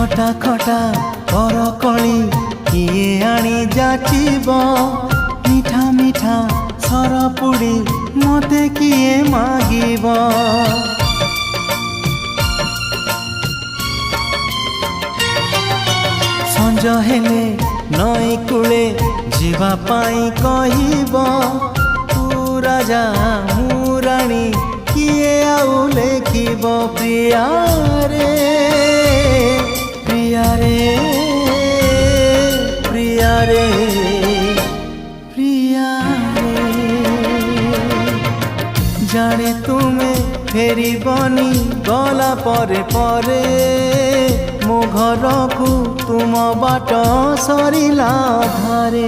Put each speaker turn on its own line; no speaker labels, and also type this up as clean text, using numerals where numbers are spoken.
खटा खटा करकली किए आनी जाचिब मीठा मीठा सरपुड़ी मते किए मागिब संज हेले नई कूले जीवा पाई कहिब तू राजा मु राणी किए आउ लेखिब प्रिया रे प्रिया रे प्रिया रे प्रिया रे जाने तुमे फेरी बनी गला परे परे मो घर को तुम बाट सरिला धारे।